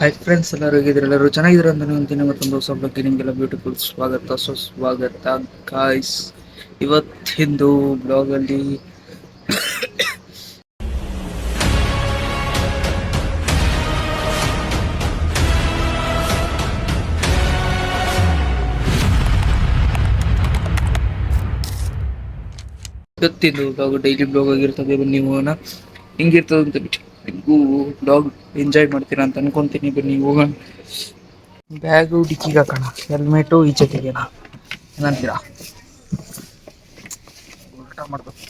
Hi friends, ಎಲ್ಲರೂ ಹೇಗಿದ್ದಾರೆ? ಎಲ್ಲರೂ ಚೆನ್ನಾಗಿದ್ದಾರೆ ಅಂತ ಅಂತೀನಿ. ಮತ್ತೊಂದು ಹೊಸ ಬಗ್ಗೆ ನಿಮಗೆಲ್ಲ ಬ್ಯೂಟಿಫುಲ್ ಸ್ವಾಗತ ಸುಸ್ವಾಗತ ಗಾಯ್ಸ್. ಇವತ್ತಿಂದು ಬ್ಲಾಗಲ್ಲಿ ಬ್ಲಾಗ್ ಡೈಲಿ ಬ್ಲಾಗ್ ಆಗಿರ್ತದೆ. ಬನ್ನಿ ಹೋಗೋಣ, ಹಿಂಗಿರ್ತದೆ ಅಂತ ಬಿಟ್ಟು ನಿಮಗೂ ಬ್ಲಾಗ್ ಎಂಜಾಯ್ ಮಾಡ್ತೀರಾ ಅಂತ ಅನ್ಕೊಂತೀನಿ. ಬನ್ನಿ ಹೋಗೋಣ. ಬ್ಯಾಗು ಡಿಕ್ಕಿಗೆ ಹಾಕೋಣ, ಹೆಲ್ಮೆಟು ಈಚೆ ತೆಗೆಯೋಣ. ಏನಂತೀರಾ? ಊಟ ಮಾಡ್ಬೇಕು.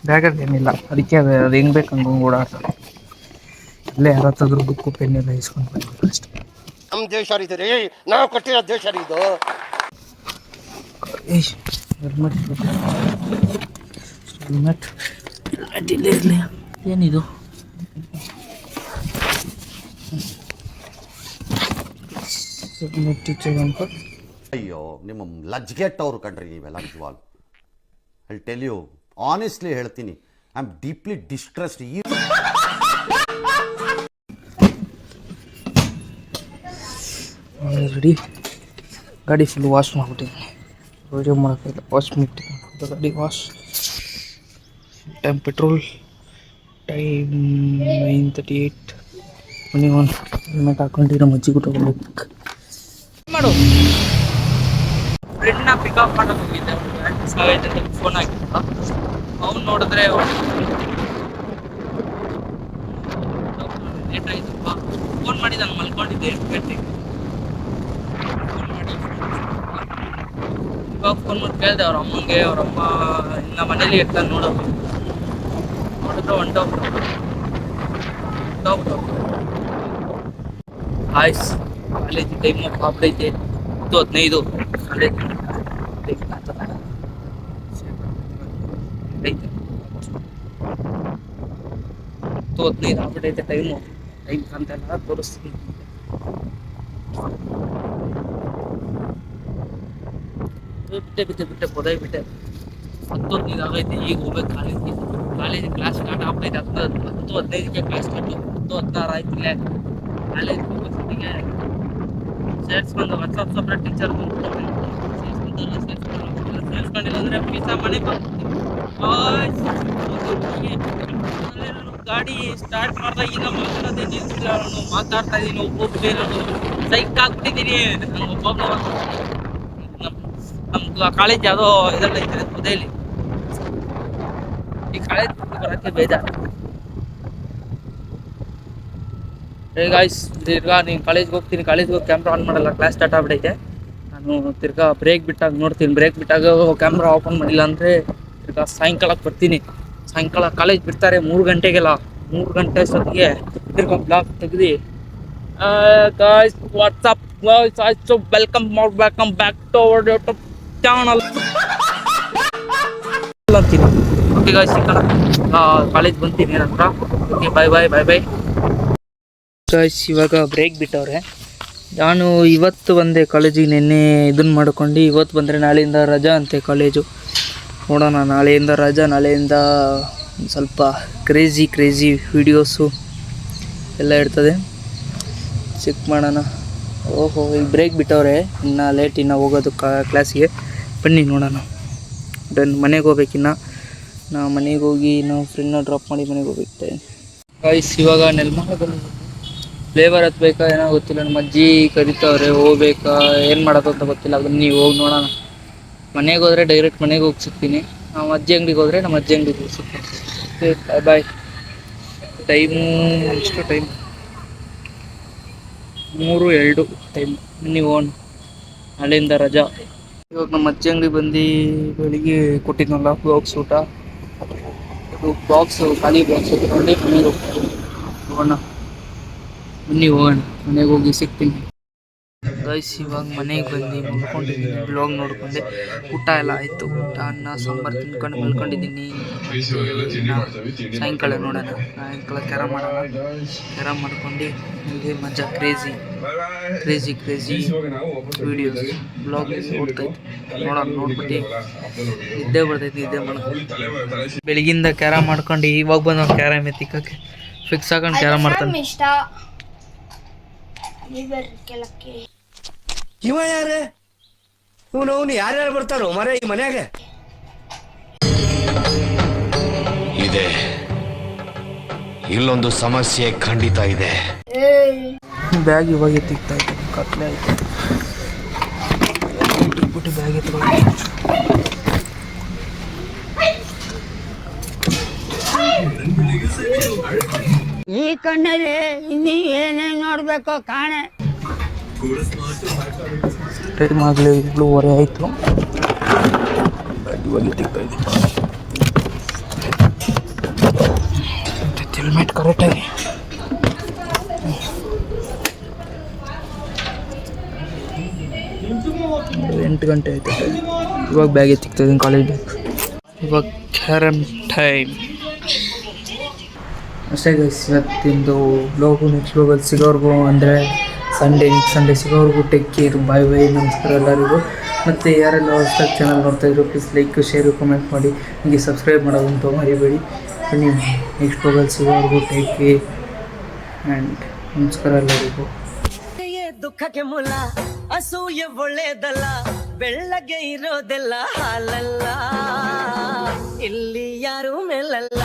ಬ್ಯಾಗಲ್ಲಿ ಏನಿಲ್ಲ, ಅದಕ್ಕೆ ಅದು ಹೆಂಗ್ ಬೇಕು ಹಂಗೆ ಓಡಾಟ. ಅಲ್ಲೇ ಯಾರತ್ತಾದ್ರೂ ಬುಕ್ಕು ಪೆನ್ನೆಲ್ಲ ಇಸ್ಕೊಂಡು ಬರ್ಬೇಕು ಅಷ್ಟೇ. ನಮ್ಮ ದೇಶ ರೀ, ನಾವು ಕೊಟ್ಟಿರೋ ದೇಶ ಇದು. ಹೆಲ್ಮೆಟ್ ಹೆಲ್ಮೆಟ್ ಇಲ್ಲೇ ಇರಲಿ. ಏನಿದು? ಹೆಲ್ಮೆಟ್ ಈಚೆ ಅಂತ. ಅಯ್ಯೋ, ನಿಮ್ಮ ಲಜ್ಗೆಟ್ಟವ್ರು ಕಣ್ರಿ ನೀವೆಲ್ಲ. ನಿಜವಾಗ್ ಐ ಟೆಲ್ ಯು ಆನೆಸ್ಟ್ಲಿ ಹೇಳ್ತೀನಿ, I am deeply distressed. Ready. ಗಾಡಿ ಫುಲ್ ವಾಶ್ ಮಾಡಿಬಿಟ್ಟಿದ್ದೀನಿ. ವಿಡಿಯೋ ಮಾಡೋಕ್ಕಿಲ್ಲ, ವಾಶ್ ಮಾಡಿಬಿಟ್ಟಿದ್ದೀನಿ ಗಾಡಿ. Wash time petrol time 9:38. ಮನೆ ಒಂದು ಹೆಲ್ಮೆಟ್ ಹಾಕೊಂಡು ನಮ್ಮ ಅಜ್ಜಿ ಊಟ ಹೋಗ್ಬೇಕು. ಮಾಡು. ಫ್ರೆಂಡ್ನ ಪಿಕಪ್ ಮಾಡೋಕೆ ಹೋಗಿದ್ದೆ. ಫೋನ್ ಆಗಿಲ್ಲ. ಅವ್ನು ನೋಡಿದ್ರೆ ಲೇಟ್ ಆಯ್ತಪ್ಪ. ಫೋನ್ ಮಾಡಿ ನಾನು ಮಲ್ಕೊಂಡಿದ್ದೆ 8 ಗಂಟೆಗೆ. ಫೋನ್ ಮಾಡಿ ಇವಾಗ ಫೋನ್ ಮಾಡಿ ಕೇಳಿದೆ ಅವ್ರ ಅಮ್ಮಂಗೆ. ಅವರಮ್ಮ ಇನ್ನು ಮನೇಲಿ ಇರ್ತಾನೆ ನೋಡಿದ್ರು ಹೊಂಟೋಗ್ಬಿಟ್ಟು ಆಯ್ಸ್. ಕಾಲೇಜ್ ಟೈಮ್ ಆಗ್ಬಿಟ್ಟೈತೆ. 10:15 ಕಾಲೇಜ್ ಟೈಮ್ ಐತೆ. 10:15 ಆಗ್ಬಿಟ್ಟೈತೆ ಟೈಮ್ ಕಾಣ್ತಲ್ಲ, ತೋರಿಸ್ತೀನಿ. ಬಿಟ್ಟೆ ಬಿಟ್ಟೆ 10:15 ಆಗೈತೆ. ಈಗ ಹೋಗ್ಬೇಕು ಕಾಲೇಜ್ ಕ್ಲಾಸ್ ಸ್ಟಾರ್ಟ್ ಆಗ್ತೈತೆ. 10:15ಕ್ಕೆ ಕ್ಲಾಸ್ ಸ್ಟಾರ್ಟ್. 10:16 ಆಯ್ತಿಲ್ಲ. ಕಾಲೇಜ್ ಹೋಗೋಷ್ಟೊತ್ತಿಗೆ ಸೇರಿಸ್ಕೊಂಡು ಹೊಸ ಟೀಚರ್ ಸೇರಿಸ್ಕೊಂಡಿಲ್ಲ ಅಂದರೆ ಪೀಸಾ ಮನೆಗೆ ಬರ್ತೀನಿ. ಗಾಡಿ ಸ್ಟಾರ್ಟ್ ಮಾಡಿದಾಗ ಈಗ ಮಾತಾಡೋದೇ ನಿಲ್ಸಿಲ್ಲ. ನಾನು ಮಾತಾಡ್ತಾ ಇದ್ದೀನಿ, ಒಬ್ಬೊಬ್ಬರೇ ಸೈಕ್ ಆಗ್ಬಿಟ್ಟಿದ್ದೀನಿ. ನಂಗೆ ಒಬ್ಬೊಬ್ಬ ನಮ್ಮ ಕಾಲೇಜ್ ಯಾವುದೋ ಇದರಲ್ಲಿ ಐತೆ ಉದಯಲಿ. ಈ ಕಾಲೇಜ್ ಬರೋಕ್ಕೆ ಬೇಜಾರು. ಗಾಯ್ಸ್, ತಿರ್ಗಾ ನೀನು ಕಾಲೇಜ್ಗೆ ಹೋಗ್ತೀನಿ. ಕಾಲೇಜ್ಗೆ ಹೋಗಿ ಕ್ಯಾಮ್ರಾ ಆನ್ ಮಾಡಲ್ಲ, ಕ್ಲಾಸ್ ಸ್ಟಾರ್ಟ್ ಆಗ್ಬಿಟ್ಟೈತೆ. ನಾನು ತಿರ್ಗಾ ಬ್ರೇಕ್ ಬಿಟ್ಟಾಗ ನೋಡ್ತೀನಿ. ಬ್ರೇಕ್ ಬಿಟ್ಟಾಗ ಕ್ಯಾಮ್ರಾ ಓಪನ್ ಮಾಡಿಲ್ಲ ಅಂದರೆ ತಿರ್ಗಾ ಸಾಯಂಕಾಲಕ್ಕೆ ಬರ್ತೀನಿ. ಸಾಯಂಕಾಲ ಕಾಲೇಜ್ ಬಿಡ್ತಾರೆ 3 ಗಂಟೆಗೆಲ್ಲ. 3 ಗಂಟೆ ಅಷ್ಟೊತ್ತಿಗೆ ತಿರ್ಗಾ ಬ್ಲಾಗ್ ತೆಗ್ದು ಗಾಯ್ಸ್ ವಾಟ್ಸಪ್ ಗಾಯ್ಸ್ ಆಯ್ತು. Welcome back to our YouTube channel ಅಂತೀನಿ. ಓಕೆ ಗಾಯ್ಸ್, ಸಿಗೋಣ. ಕಾಲೇಜ್ ಬಂತೀನಿ ನಂತರ. Okay, bye. ಗಾಯ್ಸ್, ಇವಾಗ ಬ್ರೇಕ್ ಬಿಟ್ಟವ್ರೆ. ನಾನು ಇವತ್ತು ಬಂದೆ ಕಾಲೇಜಿಗೆ. ನಿನ್ನೆ ಇದನ್ನು ಮಾಡ್ಕೊಂಡು ಇವತ್ತು ಬಂದರೆ ನಾಳೆಯಿಂದ ರಜಾ ಅಂತೆ ಕಾಲೇಜು. ನೋಡೋಣ, ನಾಳೆಯಿಂದ ರಜಾ. ನಾಳೆಯಿಂದ ಸ್ವಲ್ಪ ಕ್ರೇಜಿ ವೀಡಿಯೋಸು ಎಲ್ಲ ಇರ್ತದೆ. ಚೆಕ್ ಮಾಡೋಣ. ಓಹೋ, ಈಗ ಬ್ರೇಕ್ ಬಿಟ್ಟವ್ರೆ. ಇನ್ನು ಲೇಟ್, ಇನ್ನು ಹೋಗೋದು ಕ್ಲಾಸಿಗೆ. ಬನ್ನಿ ನೋಡೋಣ. ಮನೆಗೆ ಹೋಗ್ಬೇಕಿನ್ನ. ನಾವು ಮನೆಗೆ ಹೋಗಿ ನಾವು ಫ್ರೆಂಡ್ನ ಡ್ರಾಪ್ ಮಾಡಿ ಮನೆಗೆ ಹೋಗ್ಬೇಕು. ಗಾಯ್ಸ್, ಇವಾಗ ನೆಲಮಂಗಲದಲ್ಲಿ ಫ್ಲೇವರ್ ಹತ್ಬೇಕಾ ಏನೋ ಗೊತ್ತಿಲ್ಲ. ನಮ್ಮ ಅಜ್ಜಿ ಕರಿತವ್ರೆ, ಹೋಗ್ಬೇಕಾ ಏನು ಮಾಡೋದು ಅಂತ ಗೊತ್ತಿಲ್ಲ. ಬನ್ನಿ ಹೋಗಿ ನೋಡೋಣ. ಮನೆಗೆ ಹೋದರೆ ಡೈರೆಕ್ಟ್ ಮನೆಗೆ ಹೋಗಿ ಸಿಗ್ತೀನಿ. ನಾವು ಅಜ್ಜಿ ಅಂಗಡಿಗೆ ಹೋದರೆ ನಮ್ಮ ಅಜ್ಜಿ ಅಂಗಡಿಗೆ ಹೋಗಿ ಸಿಗ್ತೀನಿ. ಬಾಯ್. ಟೈಮು ಎಷ್ಟು? Time 3:02 time. ನೀವು ನಾಳೆಯಿಂದ ರಜಾ. ಇವಾಗ ನಮ್ಮ ಅಜ್ಜಿ ಅಂಗಡಿ ಬಂದು ಬೆಳಿಗ್ಗೆ ಕೊಟ್ಟಿದ್ನಲ್ಲ ಬಾಕ್ಸ್ ಊಟ, ಅದು ಬಾಕ್ಸು ಖಾಲಿ ಬಾಕ್ಸ್ ತೊಗೊಂಡು ಮನೆಗೆ ಹೋಗೋಣ. ಬನ್ನಿ ಹೋಗೋಣ, ಮನೆಗೆ ಹೋಗಿ ಸಿಗ್ತೀನಿ. ಗೈಸ್, ಇವಾಗ ಮನೆಗೆ ಬಂದು ಮಲ್ಕೊಂಡಿದ್ದೀನಿ. ಬ್ಲಾಗ್ ನೋಡ್ಕೊಂಡೆ. ಊಟ ಎಲ್ಲ ಆಯಿತು. ಊಟ ಅನ್ನ ಸಾಂಬಾರು ತಿನ್ಕೊಂಡು ಮಲ್ಕೊಂಡಿದ್ದೀನಿ. ಸಾಯಂಕಾಲ ನೋಡೋಣ. ಸಾಯಂಕಾಲ ಕ್ಯಾರಮ್ ಮಾಡ್ಕೊಂಡು ಇದೇ ಮಜಾ. ಕ್ರೇಜಿ ವೀಡಿಯೋಸ್ ಬ್ಲಾಗ್ ಓಡ್ತೈತೆ. ನೋಡ್ಬಿಟ್ಟು ನಿದ್ದೆ ಮಾಡ್ಕೊಂಡು ಬೆಳಗಿಂದ ಕ್ಯಾರಮ್ ಮಾಡ್ಕೊಂಡು ಇವಾಗ ಬಂದು ಕ್ಯಾರಮ್ ಎತ್ತಿಕ್ಕಕ್ಕೆ ಫಿಕ್ಸ್ ಹಾಕೊಂಡು ಕ್ಯಾರಮ್ ಮಾಡ್ತಾನೆ. ಇವ ಯಾರೇ ಅವನು ಯಾರ್ಯಾರು ಬರ್ತಾರೋ ಮರ ಈ ಮನ್ಯಾಗ ಇದೆ, ಇಲ್ಲೊಂದು ಸಮಸ್ಯೆ ಖಂಡಿತ ಇದೆ. ಬ್ಯಾಗ್ ಇವಾಗ ಎತ್ತಿಕ್ತಾ ಇದ್ದೀನಿ, ಕತ್ಲೆ ಆಯ್ತು. ಬಿಟ್ಟು ಬ್ಯಾಗ್ ಎತ್ಕೊಳ್ಳಿ. ಈ ಕಣ್ಣಲ್ಲಿ ಇನ್ನೀ ಏನೇನು ನೋಡ್ಬೇಕೋ ಕಾಣೆ. ಟೈಮ್ ಆಗಲಿ 7:30 ಆಯಿತು. ಇವಾಗ ಎತ್ತಿಕ್ತಾ ಇದ್ದೀನಿ. ಹೆಲ್ಮೆಟ್ ಕರೆಕ್ಟಾಗಿ 8 ಗಂಟೆ ಆಯ್ತು. ಇವಾಗ ಬ್ಯಾಗ್ ಎತ್ತಿಕ್ತಾ ಇದ್ದೀನಿ, ಕಾಲೇಜ್ ಬ್ಯಾಗ್. ಇವಾಗ ಕ್ಯಾರಮ್ ಟೈಮ್ ಅಷ್ಟೇ ಗೈಸ್. ಇವತ್ತಿಂದು ಬ್ಲಾಗು ನೆಕ್ಸ್ಟ್ ಬ್ಲಾಗಲ್ಲಿ ಸಿಗೋರ್ಗು ಅಂದರೆ ನೆಕ್ಸ್ಟ್ ಸಂಡೇ ಸಿಗೋರ್ಗು ಟೇಕ್ ಕೇರ್. ಬಾಯ್ ಬಾಯ್, ನಮಸ್ಕಾರ ಎಲ್ಲರಿಗೂ. ಮತ್ತು ಯಾರೆಲ್ಲ ಹೊಸದಾಗಿ ಚಾನಲ್ ನೋಡ್ತಾಯಿದ್ರು ಪ್ಲೀಸ್ ಲೈಕ್ ಶೇರು ಕಮೆಂಟ್ ಮಾಡಿ, ನಿಮಗೆ ಸಬ್ಸ್ಕ್ರೈಬ್ ಮಾಡೋದಂತೂ ಮರಿಬೇಡಿ. ಬನ್ನಿ ನೆಕ್ಸ್ಟ್ ಬ್ಲಾಗಲ್ಲಿ ಸಿಗೋರ್ಗು ಟೇಕ್ ಕೇರ್ ಆ್ಯಂಡ್ ನಮಸ್ಕಾರ ಎಲ್ಲರಿಗೂ. ದುಃಖಕ್ಕೆ ಮೂಲ ಅಸೂಯೆ ಒಳ್ಳೇದಲ್ಲ, ಬೆಳ್ಳಗೆ ಇರೋದೆಲ್ಲ ಹಾಲಲ್ಲ, ಇಲ್ಲಿ ಯಾರು ಮೇಲಲ್ಲ.